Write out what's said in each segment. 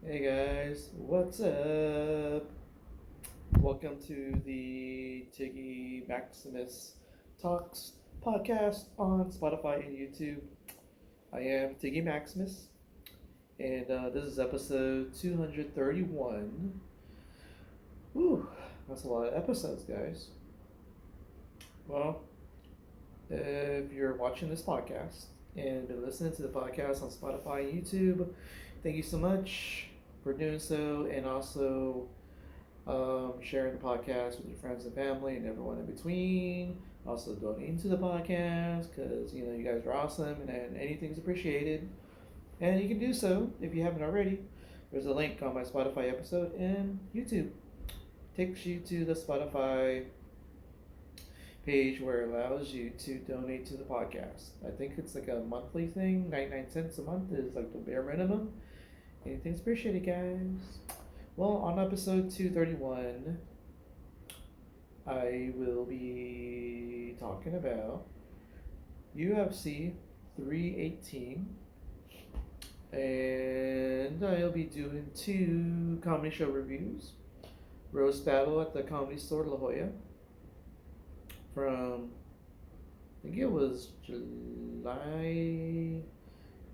Hey guys, what's up? Welcome to the Tiggy Maximus Talks podcast on Spotify and YouTube. I am Tiggy Maximus, and this is episode 231. Whew, that's a lot of episodes, guys. Well, if you're watching this podcast and been listening to the podcast on Spotify and YouTube, thank you so much for doing so, and also sharing the podcast with your friends and family and everyone in between. Also donating to the podcast because you guys are awesome and anything's appreciated. And you can do so if you haven't already. There's a link on my Spotify episode and YouTube. Takes you to the Spotify page where it allows you to donate to the podcast. I think it's like a monthly thing. 99 cents a month is like the bare minimum. Anything's appreciated, guys. Well, on episode 231, I will be talking about UFC 318, and I'll be doing two comedy show reviews. Roast Battle at the Comedy Store La Jolla from, I think it was July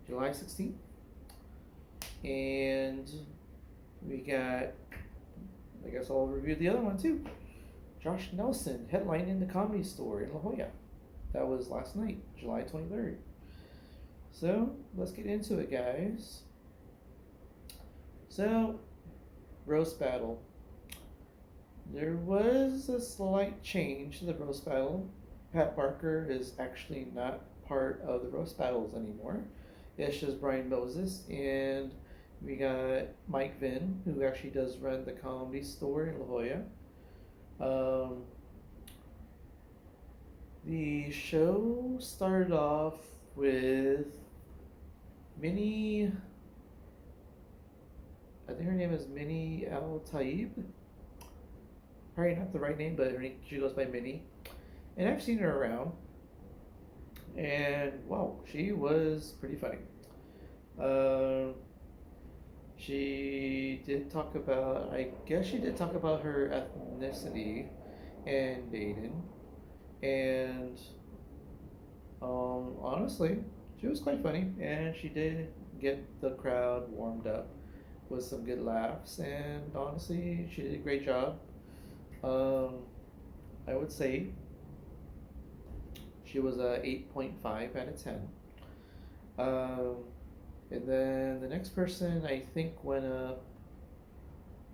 16th, and we got, I guess I'll review the other one too. Josh Nelson headlining the Comedy Store in La Jolla. That was last night, July 23rd. So let's get into it, guys. So, roast battle. There was a slight change to the roast battle. Pat Barker is actually not part of the roast battles anymore. It's just Brian Moses, and we got Mike Vinn, who actually does run the Comedy Store in La Jolla. Um, the show started off with Minnie. I think her name is Minnie Al Taib. Probably not the right name, but she goes by Minnie. And I've seen her around. And wow, she was pretty funny. Uh, she did talk about, I guess she did talk about her ethnicity and dating. And honestly, she was quite funny. And she did get the crowd warmed up with some good laughs. And honestly, she did a great job. Um, I would say she was a 8.5 out of 10. Um, and then the next person I think went up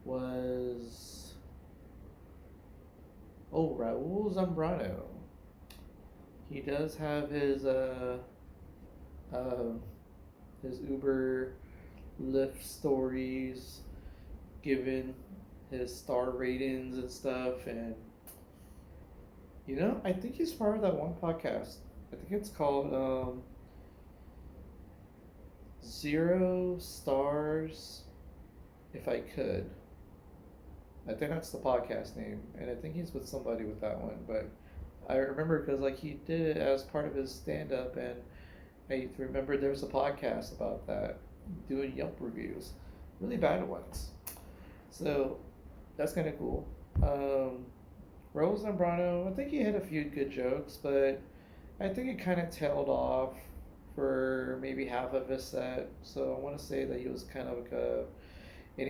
was Raul Zambrano. He does have uh, his Uber Lyft stories, given his star ratings and stuff, and I think he's part of that one podcast. I think it's called Zero Stars If I Could. I think that's the podcast name, and I think he's with somebody with that one. But I remember because like he did it as part of his stand up, and I remember there was a podcast about that, doing Yelp reviews, really bad ones. So that's kind of cool. Rose Zambrano, I think he had a few good jokes, but I think it kind of tailed off for maybe half of his set. So I want to say that he was kind of like an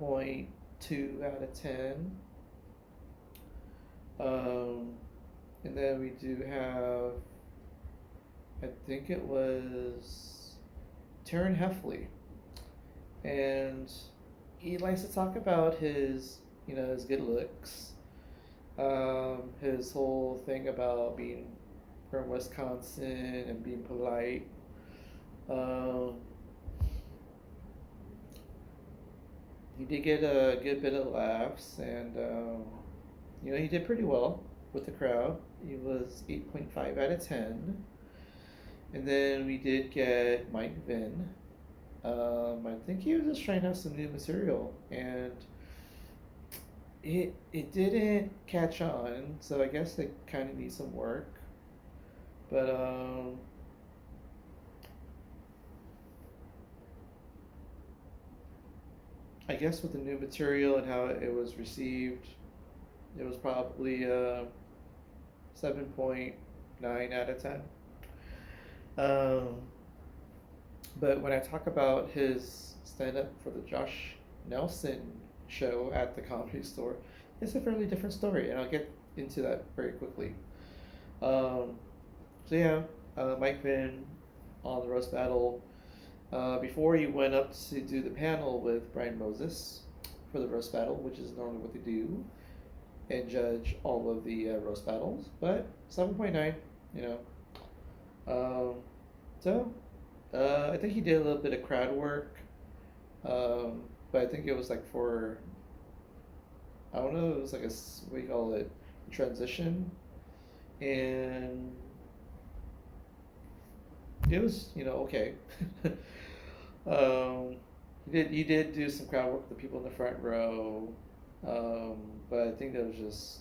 8.2 out of 10. Um, and then we do have, I think it was Taryn Heffley. And he likes to talk about his good looks, his whole thing about being from Wisconsin and being polite. Um, he did get a good bit of laughs, and he did pretty well with the crowd. He was 8.5 out of 10. And then we did get Mike Vinn. I think he was just trying out some new material, and it didn't catch on, so I guess it kind of needs some work. But I guess with the new material and how it was received, it was probably 7.9 out of 10. Um, but when I talk about his stand up for the Josh Nelson show at the Comedy Store, it's a fairly different story, and I'll get into that very quickly. Um, so, yeah, Mike Vinn on the Roast Battle. Before he went up to do the panel with Brian Moses for the Roast Battle, which is normally what they do, and judge all of the roast battles. But 7.9, you know. Um, so I think he did a little bit of crowd work, but I think it was like for, I don't know, it was like a what do you call it, transition, and it was okay. um, he did do some crowd work with the people in the front row, but I think that was just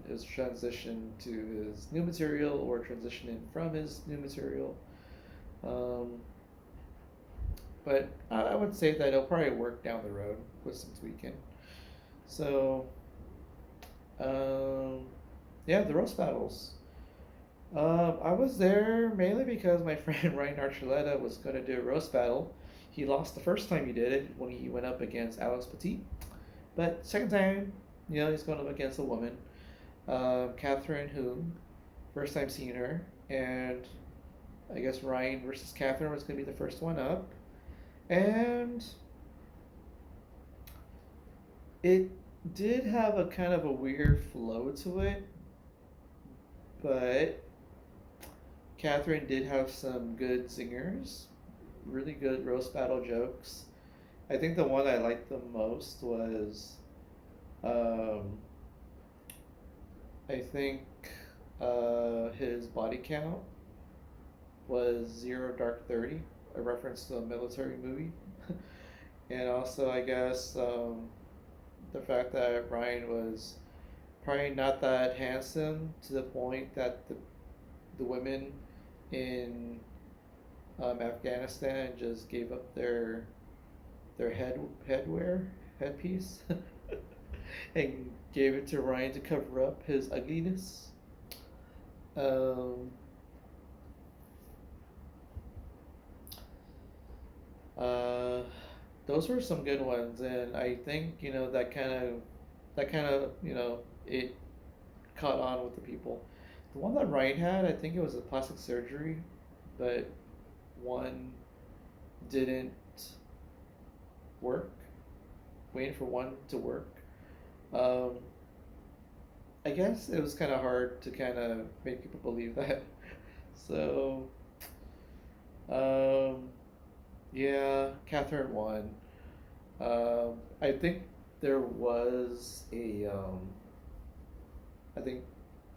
his transition to his new material or transitioning from his new material. Um, but I would say that it'll probably work down the road with some tweaking. So, um, yeah, the roast battles. I was there mainly because my friend Ryan Archuleta was going to do a roast battle. He lost the first time he did it when he went up against Alex Petit. But second time, he's going up against a woman, Catherine Hume. First time seeing her. And I guess Ryan versus Catherine was going to be the first one up. And it did have a kind of a weird flow to it. But Catherine did have some good zingers, really good roast battle jokes. I think the one I liked the most was, um, I think his body count was Zero Dark 30, a reference to a military movie. And also, I guess, the fact that Ryan was probably not that handsome to the point that the women in Afghanistan just gave up their headpiece and gave it to Ryan to cover up his ugliness. Um, uh, those were some good ones, and I think that kind of it caught on with the people. The one that Ryan had, I think it was a plastic surgery, but one didn't work. Waiting for one to work. Um, I guess it was kind of hard to kind of make people believe that. So, um, yeah, Catherine won. I think there was I think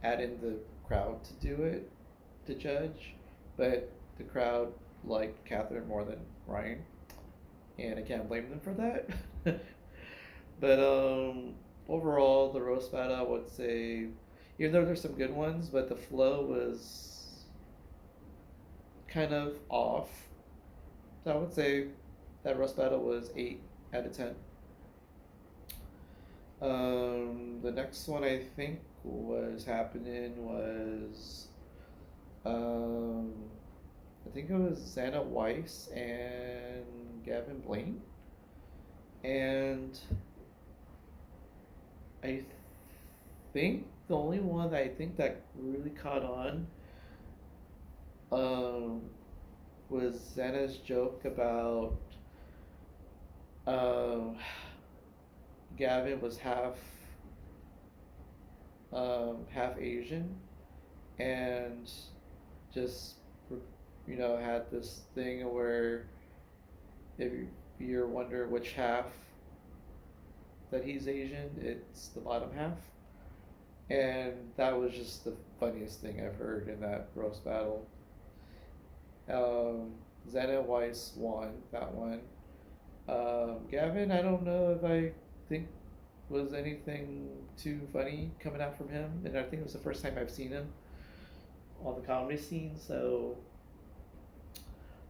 add in the crowd to do it to judge, but the crowd liked Catherine more than Ryan, and I can't blame them for that. But overall, the roast battle, I would say, even though there's some good ones, but the flow was kind of off. So I would say that roast battle was 8 out of 10. The next one I think was happening was um, I think it was Xana Weiss and Gavin Blaine, and I think the only one that I think that really caught on um, was Xana's joke about um, Gavin was half Asian, and just had this thing where if you're wondering which half that he's Asian, it's the bottom half, and that was just the funniest thing I've heard in that roast battle. Um, Xana Weiss won that one. Gavin, I don't know if I think was anything too funny coming out from him, and I think it was the first time I've seen him on the comedy scene. So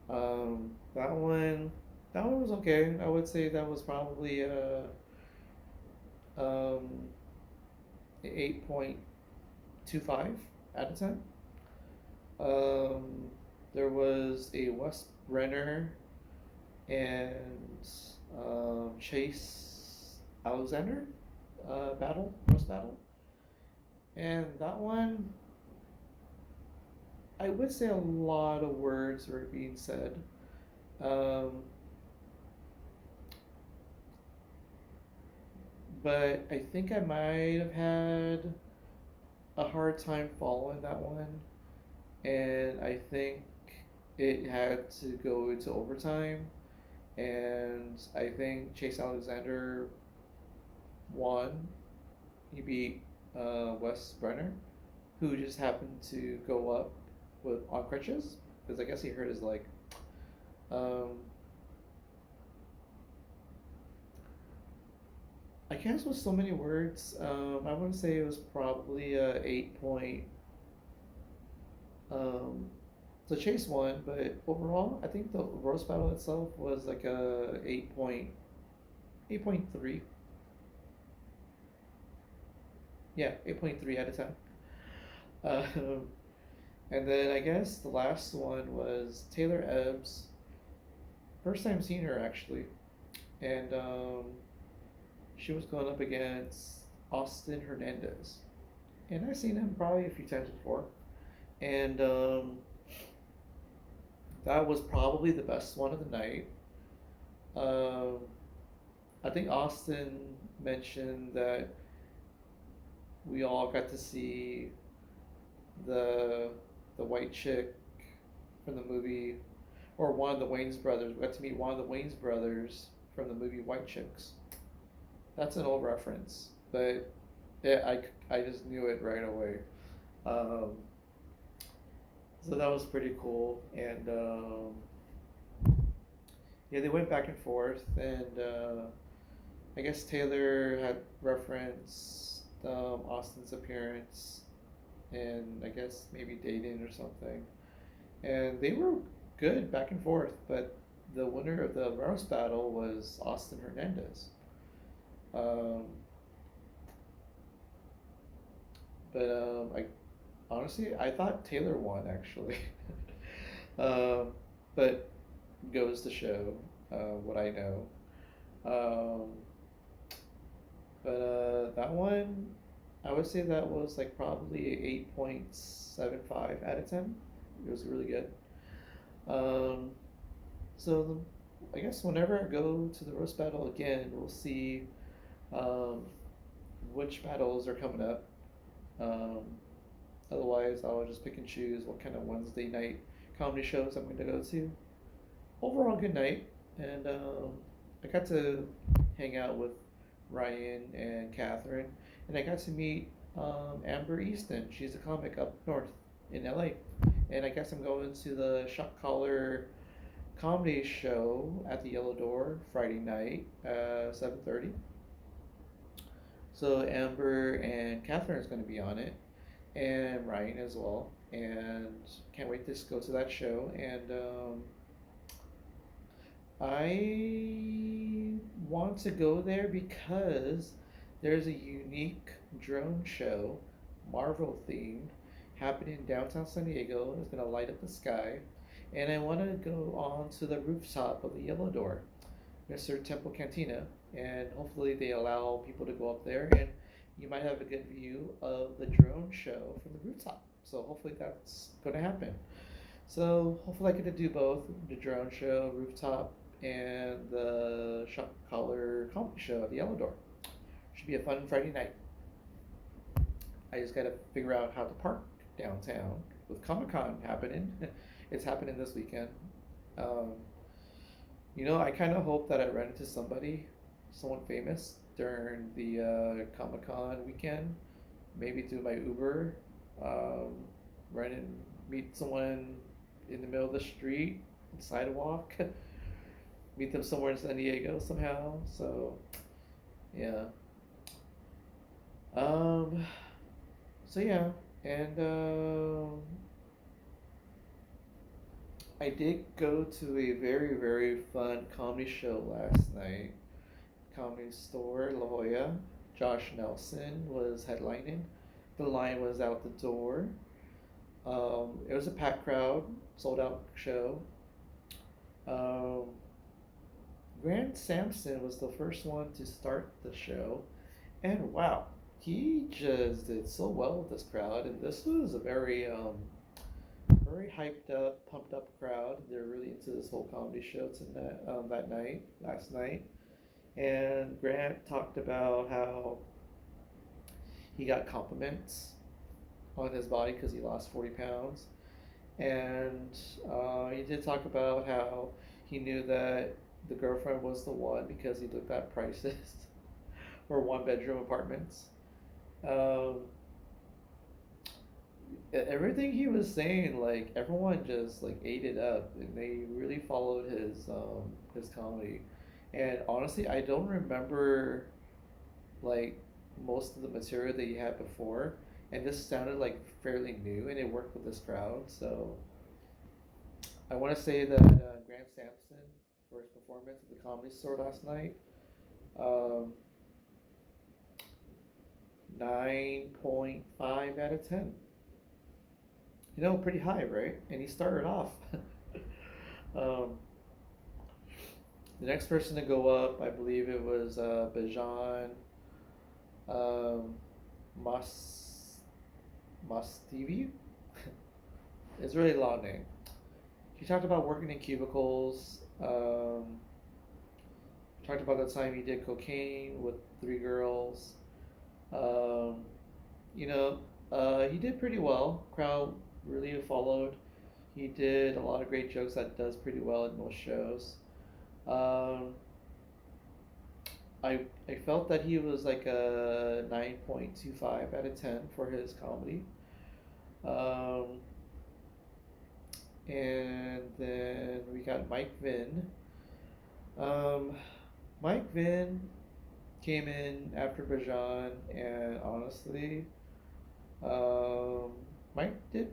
that one, That one was okay. I would say that was probably um 8.25 out of 10. Um, there was a West Brenner and Chase Alexander roast battle, and that one I would say a lot of words were being said. Um, but I think I might have had a hard time following that one, and I think it had to go into overtime, and I think Chase Alexander won. He beat Wes Brenner, who just happened to go up with on crutches because I guess he hurt his leg. Um, I guess with so many words, I want to say it was probably a 8 point. Um, so Chase won, but overall, I think the roast battle itself was like a 8.3. Yeah, 8.3 out of 10. And then I guess the last one was Taylor Ebbs. First time seeing her actually, and she was going up against Austin Hernandez, and I've seen him probably a few times before, and that was probably the best one of the night. Um, I think Austin mentioned that we all got to see the the white chick from the movie, or one of the Wayne's brothers. We got to meet one of the Wayne's brothers from the movie White Chicks. That's an old reference, but yeah, I just knew it right away. Um, so that was pretty cool, and yeah, they went back and forth, and I guess Taylor had referenced Austin's appearance, and I guess maybe dating or something, and they were good back and forth, but the winner of the roast battle was Austin Hernandez. Um, but I honestly I thought Taylor won actually, um, but goes to show what I know. Um, but that one, I would say that was like probably 8.75 out of 10. It was really good. Um, so I guess whenever I go to the roast battle again, we'll see um, which battles are coming up. Um, Otherwise, I'll just pick and choose what kind of Wednesday night comedy shows I'm going to go to. Overall, good night, and I got to hang out with Ryan and Catherine, and I got to meet Amber Easton. She's a comic up north in LA, and I guess I'm going to the Shock Collar comedy show at the Yellow Door Friday night, 7:30. So Amber and Catherine is going to be on it, and Ryan as well. And can't wait to go to that show. And I want to go there because there's a unique drone show, Marvel themed, happening in downtown San Diego. It's going to light up the sky. And I want to go on to the rooftop of the Yellow Door, Mr. Temple Cantina, and hopefully they allow people to go up there and you might have a good view of the drone show from the rooftop. So hopefully that's going to happen. So hopefully I get to do both the drone show, rooftop, and the shop collar comedy show at the Yellow Door. Should be a fun Friday night. I just got to figure out how to park downtown with Comic Con happening. It's happening this weekend. Um, I kind of hope that I run into someone famous during the Comic Con weekend. Maybe through my Uber, um, run and meet someone in the middle of the street, sidewalk, meet them somewhere in San Diego somehow. So, yeah. Um, so yeah, and I did go to a very, very fun comedy show last night. Comedy Store, La Jolla. Josh Nelson was headlining. The line was out the door. It was a packed crowd, sold out show. Um, Grant Sampson was the first one to start the show, and wow, he just did so well with this crowd. And this was a very hyped up, pumped up crowd. They're really into this whole comedy show tonight, that night, last night. And Grant talked about how he got compliments on his body because he lost 40 pounds. And he did talk about how he knew that the girlfriend was the one because he looked at prices for one bedroom apartments. Um, Everything he was saying, like everyone just like ate it up, and they really followed his comedy. And honestly, I don't remember like most of the material that he had before, and this sounded like fairly new, and it worked with this crowd. So I want to say that Grant Sampson for his performance at the Comedy Store last night, um, 9.5 out of 10. Pretty high, right? And he started off. um, the next person to go up, I believe it was Bajan um, Mas Mastivi. It's a really long name. He talked about working in cubicles. Talked about the time he did cocaine with three girls. Um, he did pretty well. Crowd really followed. He did a lot of great jokes that does pretty well in most shows. Um, I felt that he was like a 9.25 out of 10 for his comedy. Um, and then we got Mike Vinn. Um, Mike Vinn came in after Bajan, and honestly, um, Mike did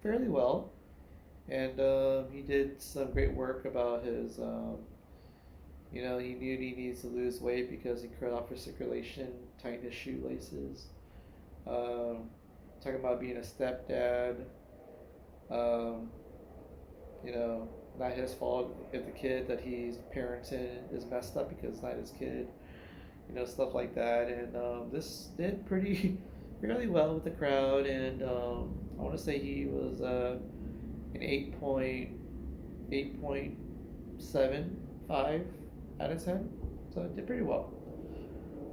fairly well. And he did some great work about his, he knew he needs to lose weight because he cut off his circulation, tightened his shoelaces. Um, Talking about being a stepdad. Um, you know, Not his fault if the kid that he's parenting is messed up because it's not his kid. Stuff like that. And this did pretty fairly well with the crowd. And I want to say he was an 8.75 out of 10. So it did pretty well.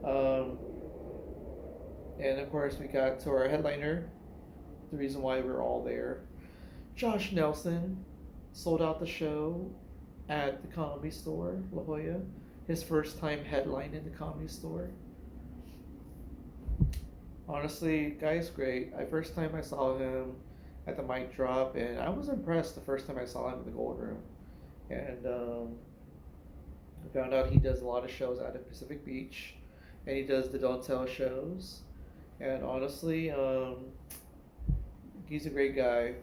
Um, and of course, we got to our headliner, the reason why we're all there. Josh Nelson sold out the show at the Comedy Store, La Jolla. His first time headline in the Comedy Store. Honestly, guy's great. First time I saw him at the mic drop, and I was impressed the first time I saw him in the Gold Room. And I found out he does a lot of shows out of Pacific Beach, and he does the Don't Tell shows. And honestly, he's a great guy,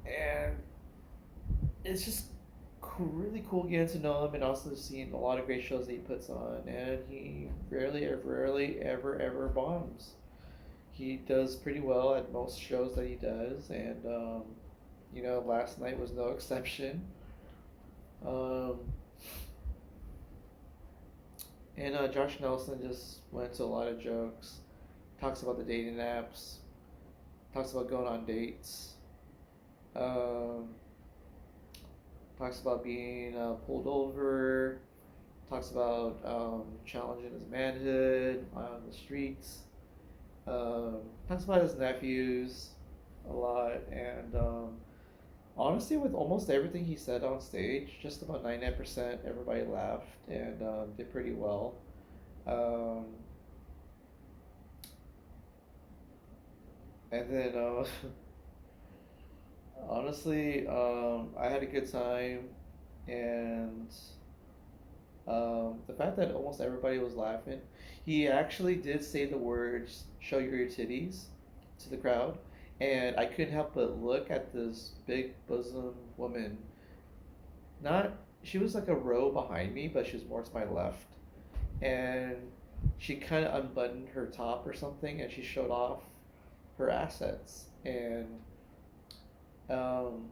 and it's just really cool getting to know him and also seeing a lot of great shows that he puts on. And he rarely, ever bombs. He does pretty well at most shows that he does, and last night was no exception. Um, and Josh Nelson just went into a lot of jokes, talks about the dating apps, talks about going on dates, um, talks about being pulled over, talks about challenging his manhood on the streets, talks about his nephews a lot, and honestly, with almost everything he said on stage, just about 99% everybody laughed and did pretty well. Um, and then, honestly, I had a good time, and the fact that almost everybody was laughing, he actually did say the words "show your titties" to the crowd, and I couldn't help but look at this big bosom woman. Not She was like a row behind me, but she was more to my left, and she kind of unbuttoned her top or something, and she showed off her assets, and um,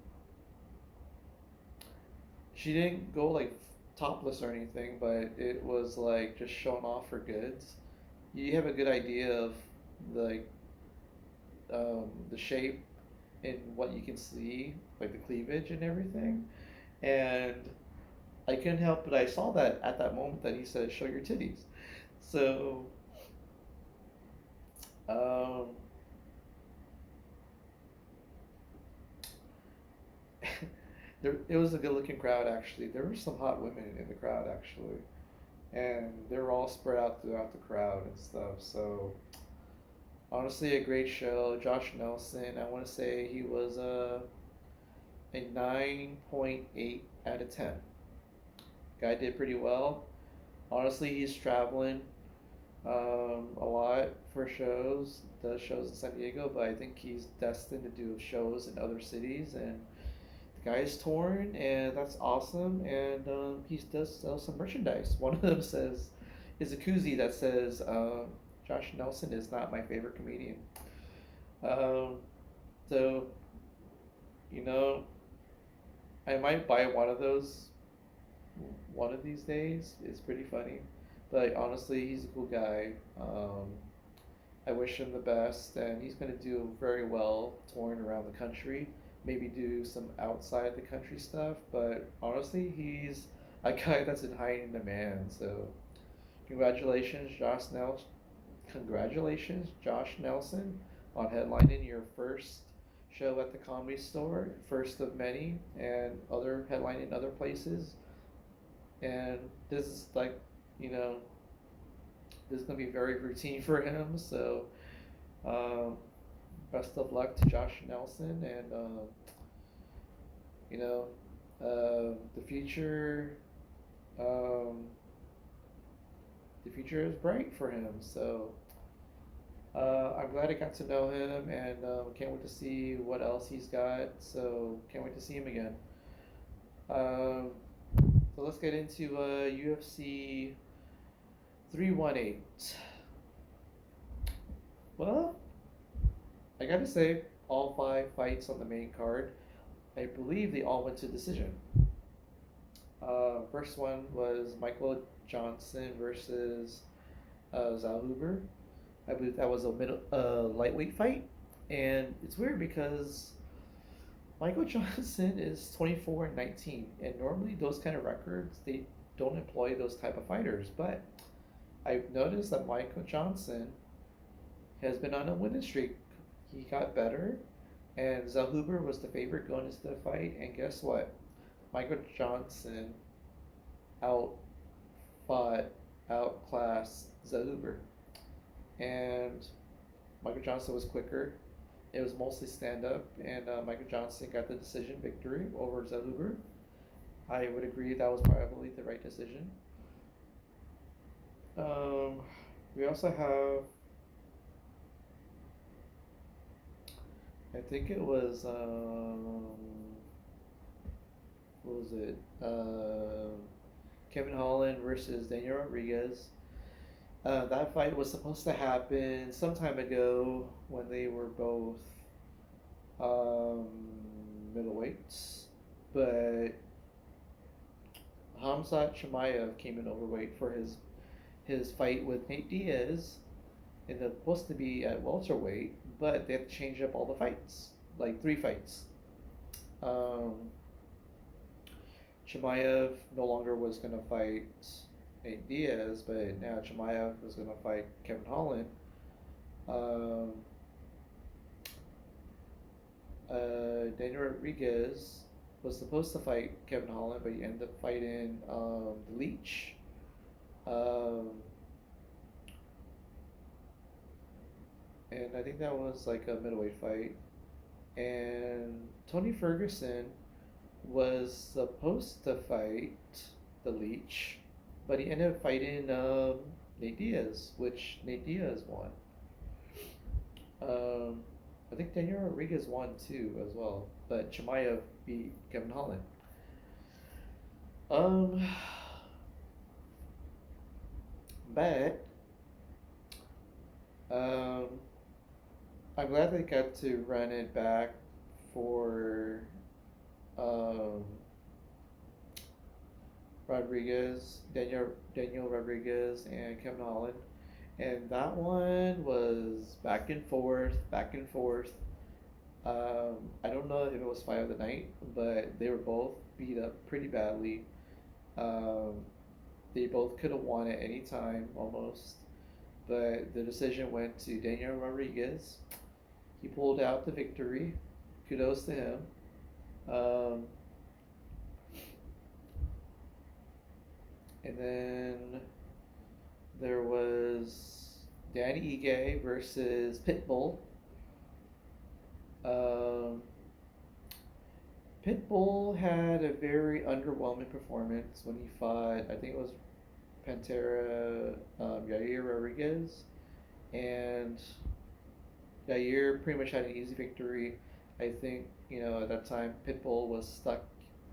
she didn't go like topless or anything, but it was like just showing off her goods. You have a good idea of like the shape and what you can see, like the cleavage and everything. And I couldn't help but I saw that at that moment that he said, "Show your titties." So um, it was a good-looking crowd actually. There were some hot women in the crowd actually, and they were all spread out throughout the crowd and stuff. So honestly, a great show. Josh Nelson, I want to say he was a 9.8 out of 10. Guy did pretty well. Honestly, he's traveling a lot for shows, does shows in San Diego, but I think he's destined to do shows in other cities. And the guy is touring, and that's awesome. And he does sell some merchandise. One of them is a koozie that says, Josh Nelson is not my favorite comedian. Um, so, you know, I might buy one of those one of these days. It's pretty funny. But honestly, he's a cool guy. I wish him the best, and he's going to do very well touring around the country. Maybe do some outside the country stuff, but honestly, he's a guy that's in high demand. So, congratulations, Josh Nelson. Congratulations, Josh Nelson, on headlining your first show at the Comedy Store, first of many, and other headlining other places. And this is like, you know, this is gonna be very routine for him. So, um, best of luck to Josh Nelson, and you know, the future, um, the future is bright for him. So, I'm glad I got to know him, and can't wait to see what else he's got. So, can't wait to see him again. Um, so let's get into UFC 318. Well, I gotta say, all five fights on the main card, I believe they all went to decision. First one was Michael Johnson versus Zalhuber. I believe that was a lightweight fight, and it's weird because Michael Johnson is 24-19, and normally those kind of records they don't employ those type of fighters. But I've noticed that Michael Johnson has been on a winning streak. He got better, and Zalhuber was the favorite going into the fight. And guess what? Michael Johnson out fought, outclassed Zalhuber, and Michael Johnson was quicker. It was mostly stand up, and Michael Johnson got the decision victory over Zalhuber. I would agree that was probably the right decision. Um, we also have, I think it was, what was it? Kevin Holland versus Daniel Rodriguez. That fight was supposed to happen some time ago when they were both um, middleweights, but Hamzat Chimaev came in overweight for his fight with Nate Diaz, and they're supposed to be at welterweight, but they have to change up all the fights, like 3 fights. Um, Chimaev no longer was going to fight Nate Diaz, but now Chimaev was going to fight Kevin Holland. Um, Daniel Rodriguez was supposed to fight Kevin Holland, but he ended up fighting the Leech. Um, and I think that was like a middleweight fight. And Tony Ferguson was supposed to fight the Leech, but he ended up fighting Nate Diaz, which Nate Diaz won. Um, I think Daniel Rodriguez won too as well, but Chimaev beat Kevin Holland. Um, but um, I'm glad they got to run it back for um, Daniel Rodriguez, and Kevin Holland, and that one was back and forth, back and forth. I don't know if it was fight of the night, but they were both beat up pretty badly. Um, they both could have won at any time almost, but the decision went to Daniel Rodriguez. He pulled out the victory. Kudos to him. Um, and then there was Danny Ige versus Pitbull. Um, Pitbull had a very underwhelming performance when he fought. I think it was Pantera Yair Rodriguez, and Yair pretty much had an easy victory. I think at that time Pitbull was stuck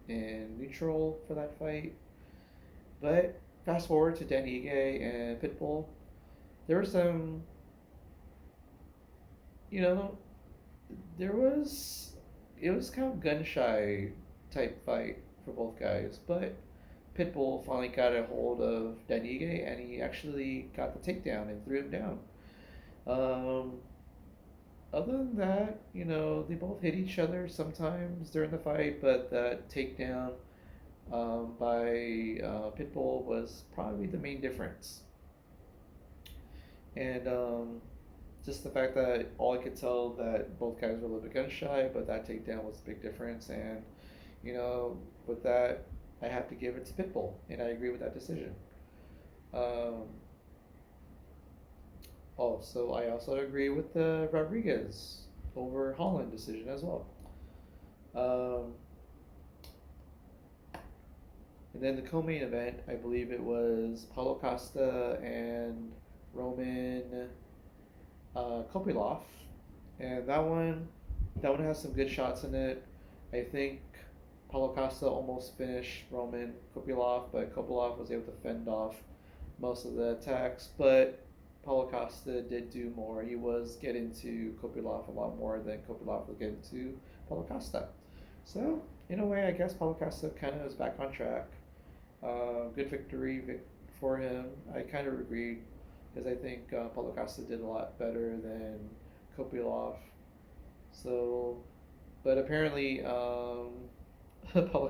in neutral for that fight. But fast forward to Danny Ige and Pitbull, there were some, you know, there was it was kind of gun shy type fight for both guys, but Pitbull finally got a hold of Danige and he actually got the takedown and threw him down. Um, Other than that, they both hit each other sometimes during the fight, but that takedown by Pitbull was probably the main difference. And just the fact that all I could tell that both guys were a little bit gun shy, but that takedown was a big difference. And with that, I have to give it to Pitbull, and I agree with that decision. Um, so I also agree with the Rodriguez over Holland decision as well. Um, and then the co-main event, I believe it was Paulo Costa and Roman Kopilov, and that one has some good shots in it. I think Paulo Costa almost finished Roman Kopilov, but Kopilov was able to fend off most of the attacks. But Paulo Costa did do more. He was getting to Kopilov a lot more than Kopilov was getting to Paulo Costa. So in a way, I guess Paulo Costa kind of is back on track. Good victory for him. I kind of agreed because I think Paulo Costa did a lot better than Kopilov. So, but apparently, Paulo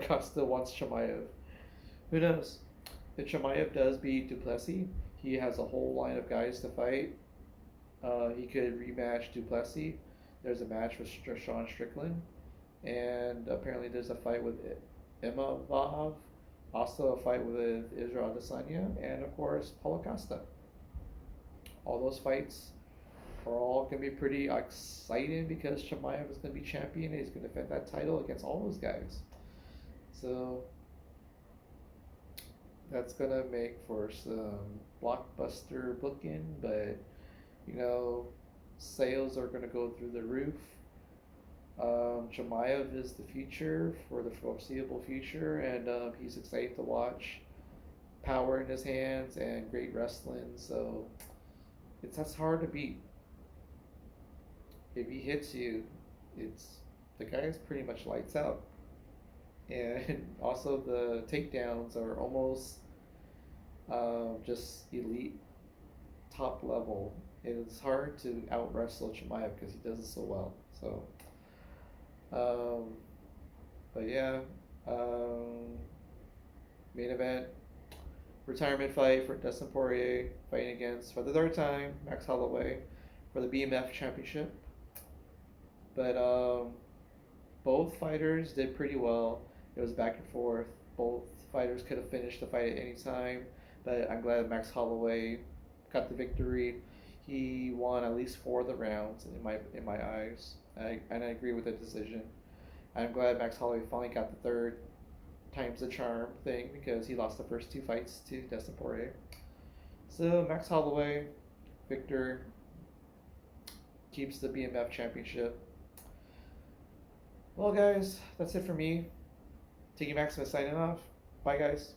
Costa wants Chimaev. Who knows? If Chimaev does beat Duplessis, he has a whole line of guys to fight. He could rematch Duplessis. There's a match with Sean Strickland, and apparently there's a fight with Emma Vav, also a fight with Israel Adesanya, and of course Paulo Costa. All those fights are all going to be pretty exciting because Chimaev is going to be champion and he's going to defend that title against all those guys. So that's going to make for some blockbuster booking, but sales are going to go through the roof. Chimaev is the future for the foreseeable future, and he's excited to watch. Power in his hands and great wrestling, so that's hard to beat. If he hits you, it's the guy is pretty much lights out, and also the takedowns are almost just elite, top level. It's hard to out wrestle Chimaev because he does it so well. So, but yeah, main event, retirement fight for Dustin Poirier, fighting against for the third time Max Holloway for the BMF championship. But both fighters did pretty well. It was back and forth. Both fighters could have finished the fight at any time, but I'm glad Max Holloway got the victory. He won at least 4 of the rounds in my eyes, and I agree with the decision. I'm glad Max Holloway finally got the third time's the charm thing because he lost the first 2 fights to Dustin Poirier. So Max Holloway, victor. keeps the BMF championship. Well, guys, that's it for me. Tiggy Maximus signing off. Bye, guys.